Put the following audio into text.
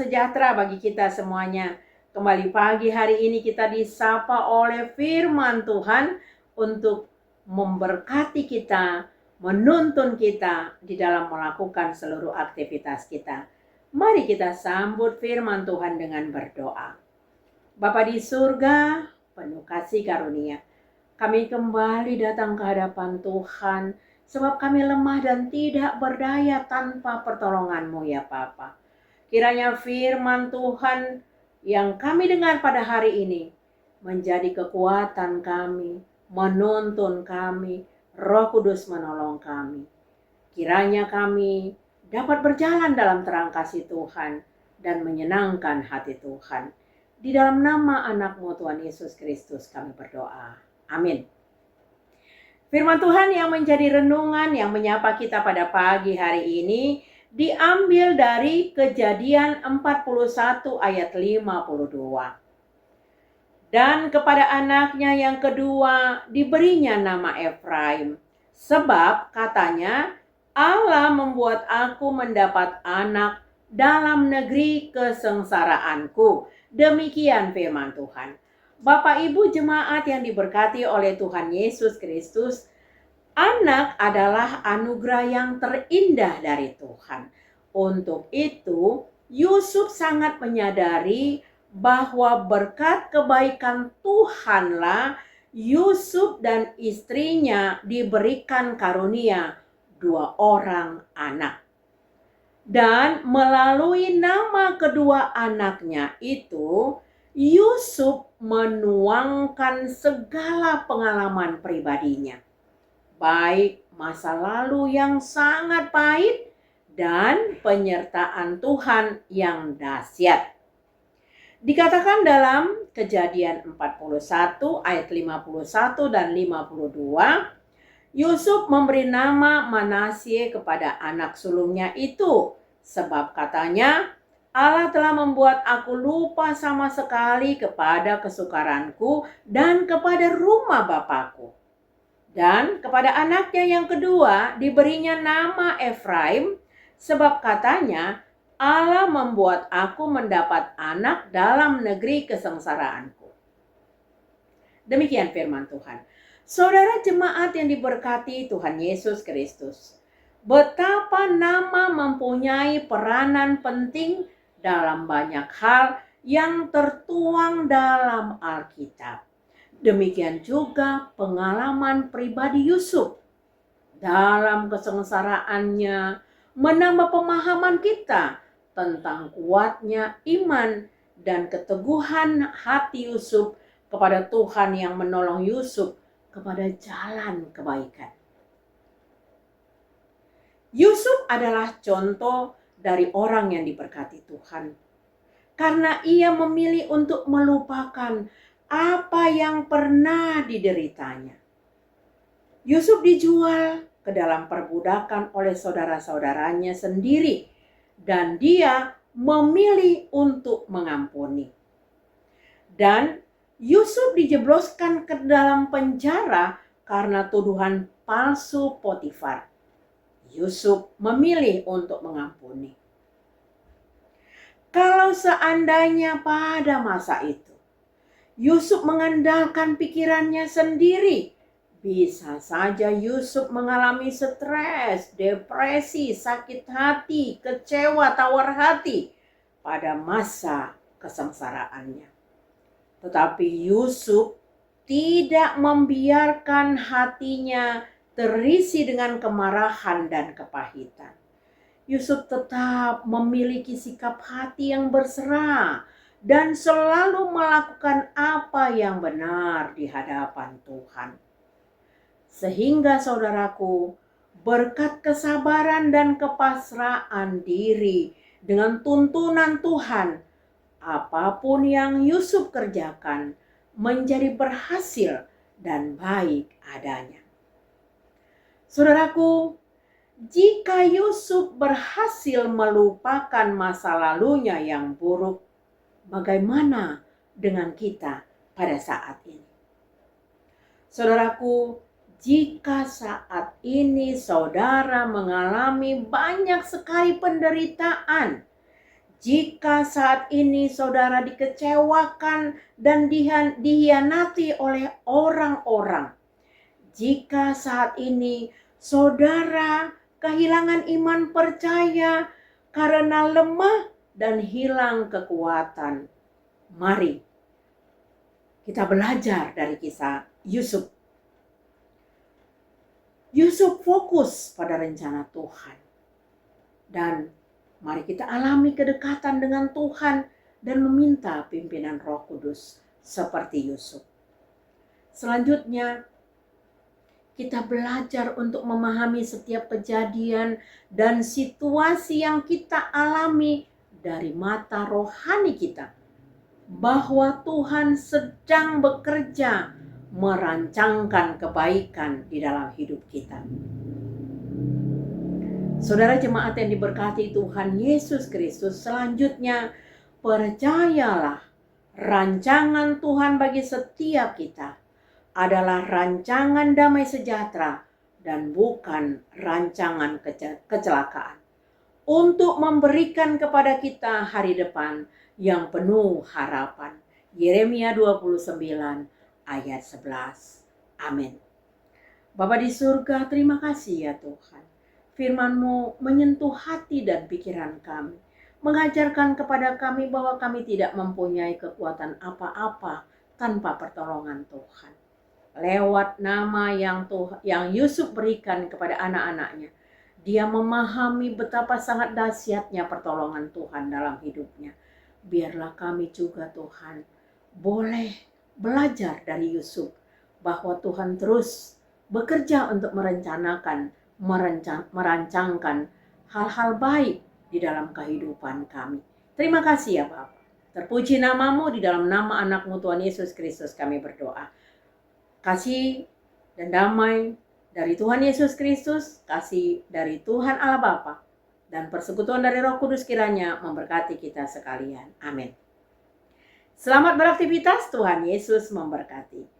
sejahtera bagi kita semuanya. Kembali pagi hari ini kita disapa oleh firman Tuhan untuk memberkati kita, menuntun kita di dalam melakukan seluruh aktivitas kita. Mari kita sambut firman Tuhan dengan berdoa. Bapa di surga, penuh kasih karunia, kami kembali datang ke hadapan Tuhan, sebab kami lemah dan tidak berdaya tanpa pertolongan-Mu ya Bapa. Kiranya firman Tuhan yang kami dengar pada hari ini menjadi kekuatan kami, menuntun kami, Roh Kudus menolong kami. Kiranya kami dapat berjalan dalam terang kasih Tuhan dan menyenangkan hati Tuhan. Di dalam nama anak-Mu Tuhan Yesus Kristus kami berdoa. Amin. Firman Tuhan yang menjadi renungan yang menyapa kita pada pagi hari ini diambil dari Kejadian 41 ayat 52. Dan kepada anaknya yang kedua diberinya nama Efraim, sebab katanya, Allah membuat aku mendapat anak dalam negeri kesengsaraanku. Demikian firman Tuhan. Bapak Ibu jemaat yang diberkati oleh Tuhan Yesus Kristus, anak adalah anugerah yang terindah dari Tuhan. Untuk itu, Yusuf sangat menyadari bahwa berkat kebaikan Tuhanlah Yusuf dan istrinya diberikan karunia 2 orang anak. Dan melalui nama kedua anaknya itu, Yusuf menuangkan segala pengalaman pribadinya, baik masa lalu yang sangat pahit dan penyertaan Tuhan yang dahsyat. Dikatakan dalam Kejadian 41 ayat 51 dan 52, Yusuf memberi nama Manasye kepada anak sulungnya itu, sebab katanya, Allah telah membuat aku lupa sama sekali kepada kesukaranku dan kepada rumah bapakku. Dan kepada anaknya yang kedua diberinya nama Efraim, sebab katanya, Allah membuat aku mendapat anak dalam negeri kesengsaraanku. Demikian firman Tuhan. Saudara jemaat yang diberkati Tuhan Yesus Kristus, betapa nama mempunyai peranan penting dalam banyak hal yang tertuang dalam Alkitab. Demikian juga pengalaman pribadi Yusuf dalam kesengsaraannya menambah pemahaman kita tentang kuatnya iman dan keteguhan hati Yusuf kepada Tuhan yang menolong Yusuf kepada jalan kebaikan. Yusuf adalah contoh dari orang yang diberkati Tuhan, karena ia memilih untuk melupakan apa yang pernah dideritanya. Yusuf dijual ke dalam perbudakan oleh saudara-saudaranya sendiri, dan dia memilih untuk mengampuni. Dan Yusuf dijebloskan ke dalam penjara karena tuduhan palsu Potifar. Yusuf memilih untuk mengampuni. Kalau seandainya pada masa itu Yusuf mengandalkan pikirannya sendiri, bisa saja Yusuf mengalami stres, depresi, sakit hati, kecewa, tawar hati pada masa kesengsaraannya. Tetapi Yusuf tidak membiarkan hatinya terisi dengan kemarahan dan kepahitan. Yusuf tetap memiliki sikap hati yang berserah dan selalu melakukan apa yang benar di hadapan Tuhan. Sehingga saudaraku, berkat kesabaran dan kepasrahan diri dengan tuntunan Tuhan, apapun yang Yusuf kerjakan menjadi berhasil dan baik adanya. Saudaraku, jika Yusuf berhasil melupakan masa lalunya yang buruk, bagaimana dengan kita pada saat ini? Saudaraku, jika saat ini saudara mengalami banyak sekali penderitaan, Jika saat ini saudara dikecewakan dan dihianati oleh orang-orang, jika saat ini saudara kehilangan iman percaya karena lemah dan hilang kekuatan, mari kita belajar dari kisah Yusuf. Yusuf fokus pada rencana Tuhan. Dan mari kita alami kedekatan dengan Tuhan dan meminta pimpinan Roh Kudus seperti Yusuf. Selanjutnya, kita belajar untuk memahami setiap kejadian dan situasi yang kita alami dari mata rohani kita, bahwa Tuhan sedang bekerja merancangkan kebaikan di dalam hidup kita. Saudara jemaat yang diberkati Tuhan Yesus Kristus, selanjutnya percayalah rancangan Tuhan bagi setiap kita adalah rancangan damai sejahtera dan bukan rancangan kecelakaan, untuk memberikan kepada kita hari depan yang penuh harapan. Yeremia 29 ayat 11. Amin. Bapa di surga, terima kasih ya Tuhan. Firman-Mu menyentuh hati dan pikiran kami, mengajarkan kepada kami bahwa kami tidak mempunyai kekuatan apa-apa tanpa pertolongan Tuhan. Lewat nama yang Yusuf berikan kepada anak-anaknya, dia memahami betapa sangat dahsyatnya pertolongan Tuhan dalam hidupnya. Biarlah kami juga Tuhan boleh belajar dari Yusuf, bahwa Tuhan terus bekerja untuk merancangkan hal-hal baik di dalam kehidupan kami. Terima kasih ya Bapa. Terpuji nama-Mu, di dalam nama anak-Mu Tuhan Yesus Kristus kami berdoa. Kasih dan damai dari Tuhan Yesus Kristus, kasih dari Tuhan Allah Bapa, dan persekutuan dari Roh Kudus kiranya memberkati kita sekalian. Amin. Selamat beraktivitas, Tuhan Yesus memberkati.